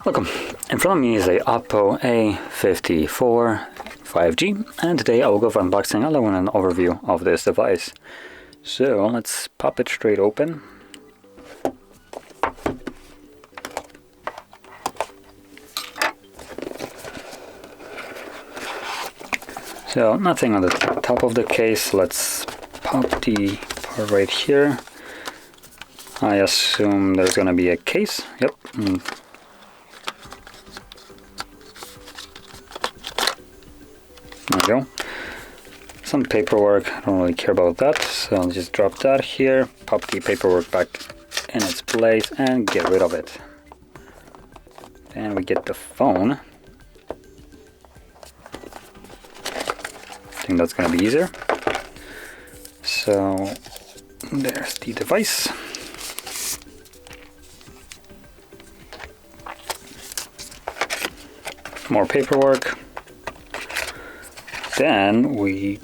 Welcome. In front of me is a Oppo A54 5G, and today I will go for unboxing along with an overview of this device. So let's pop it straight open. So nothing on the top of the case. Let's pop the part right here. I assume there's gonna be a case. Yep. There we go. Some paperwork. I don't really care about that, so I'll just drop that here, pop the paperwork back in its place and get rid of it. Then we get the phone. I think that's going to be easier. So there's the device. More paperwork. Then we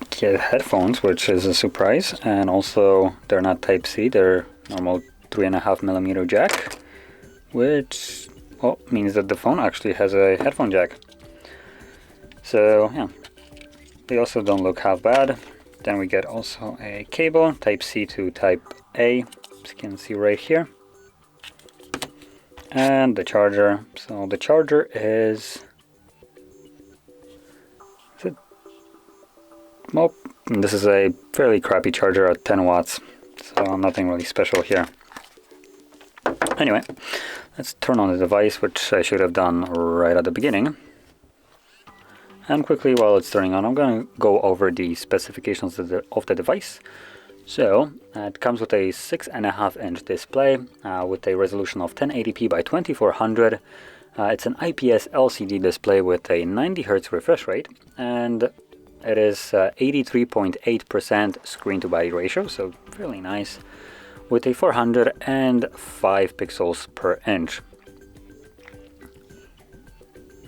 get headphones, which is a surprise, and also they're not Type-C, they're normal 3.5mm jack, which means that the phone actually has a headphone jack. So yeah, they also don't look half bad. Then we get also a cable, Type-C to Type-A, as you can see right here, and the charger. So the charger is well, this is a fairly crappy charger at 10 watts, so nothing really special here. Anyway, let's turn on the device, which I should have done right at the beginning. And quickly, while it's turning on, I'm going to go over the specifications of the device. So, it comes with a 6.5-inch display with a resolution of 1080p by 2400. It's an IPS LCD display with a 90 Hz refresh rate, and it is 83.8% screen to body ratio, so fairly nice, with a 405 pixels per inch.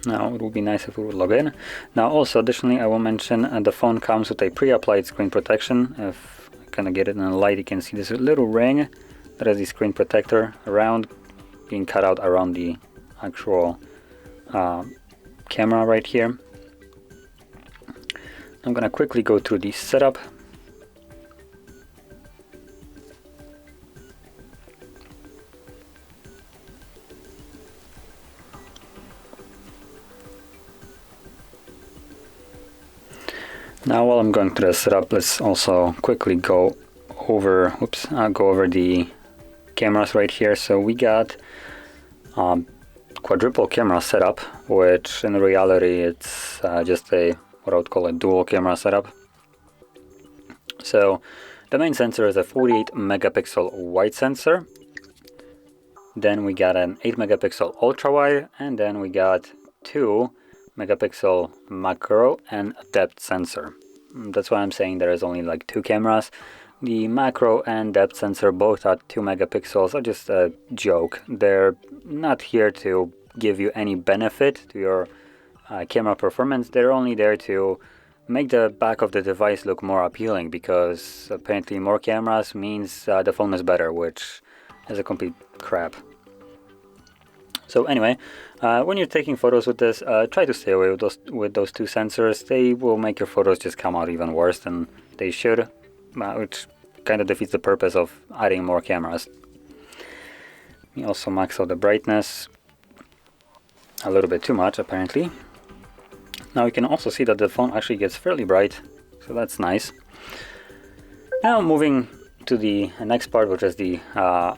Now it would be nice if we would log in. Now also additionally I will mention the phone comes with a pre-applied screen protection. If I kind of get it in the light, you can see this little ring that has the screen protector around, being cut out around the actual camera right here. I'm going to quickly go through the setup. Now while I'm going through the setup, let's also quickly go over the cameras right here. So we got quadruple camera setup, which in reality it's just what I would call a dual camera setup. So the main sensor is a 48 megapixel wide sensor. Then we got an 8 megapixel ultra wide, and then we got 2 megapixel macro and depth sensor. That's why I'm saying there is only like 2 cameras. The macro and depth sensor both at 2 megapixels are just a joke. They're not here to give you any benefit to your camera performance. They're only there to make the back of the device look more appealing, because apparently more cameras means the phone is better, which is a complete crap. So anyway, when you're taking photos with this, try to stay away with those 2 sensors. They will make your photos just come out even worse than they should, which kind of defeats the purpose of adding more cameras. We also max out the brightness a little bit too much apparently. Now you can also see that the phone actually gets fairly bright, so that's nice. Now moving to the next part, which is the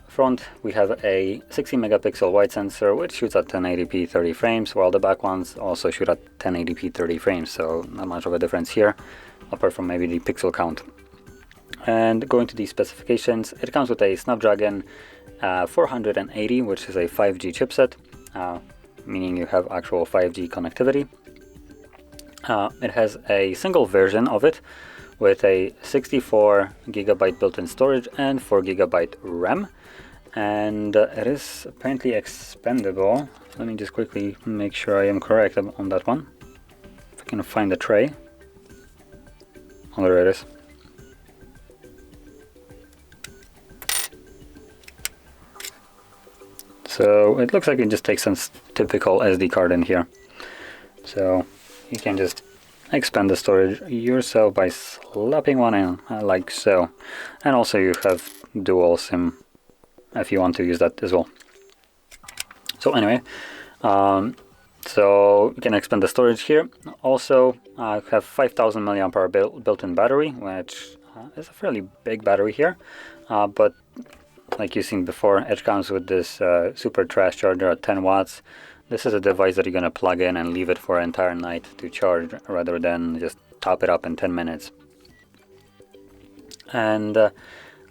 front, we have a 60 megapixel wide sensor which shoots at 1080p 30 frames, while the back ones also shoot at 1080p 30 frames, so not much of a difference here, apart from maybe the pixel count. And going to the specifications, it comes with a Snapdragon 480, which is a 5G chipset, meaning you have actual 5G connectivity. It has a single version of it with a 64 gigabyte built-in storage and 4 gigabyte RAM, and it is apparently expandable. Let me just quickly make sure I am correct on that one. If I can find the tray. Oh, there it is. So it looks like it just takes some typical SD card in here. So you can just expand the storage yourself by slapping one in, like so. And also you have dual SIM if you want to use that as well. So anyway, so you can expand the storage here. Also, I have 5000 mAh built-in battery, which is a fairly big battery here. But like you've seen before, it comes with this super trash charger at 10 watts. This is a device that you're going to plug in and leave it for an entire night to charge, rather than just top it up in 10 minutes. And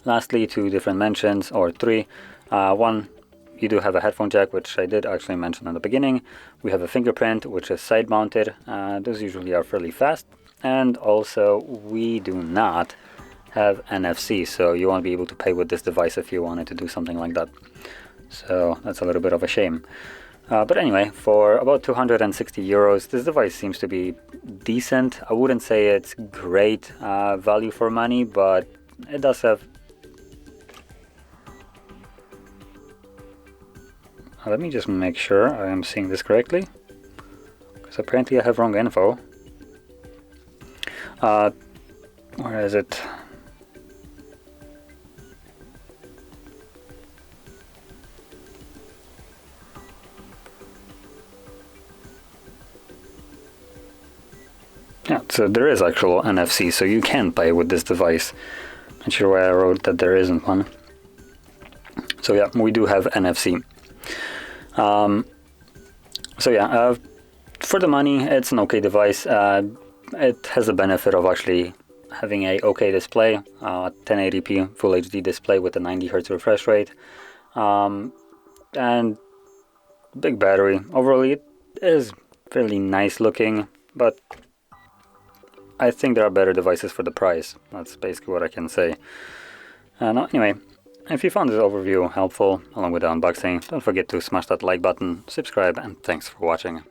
lastly, two different mentions, or three. One, you do have a headphone jack, which I did actually mention in the beginning. We have a fingerprint, which is side mounted. Those usually are fairly fast. And also, we do not have NFC, so you won't be able to pay with this device if you wanted to do something like that. So that's a little bit of a shame. But anyway, for about 260 euros, this device seems to be decent. I wouldn't say it's great value for money, but it does have... Let me just make sure I am seeing this correctly, because apparently I have wrong info. Where is it? Yeah, so there is actual NFC, so you can pay with this device. Not sure why I wrote that there isn't one. So yeah, we do have NFC. So yeah, for the money, it's an okay device. It has the benefit of actually having a okay display, 1080p Full HD display with a 90 Hz refresh rate, and big battery. Overall, it is fairly nice looking, but I think there are better devices for the price. That's basically what I can say. Anyway, if you found this overview helpful, along with the unboxing, don't forget to smash that like button, subscribe, and thanks for watching.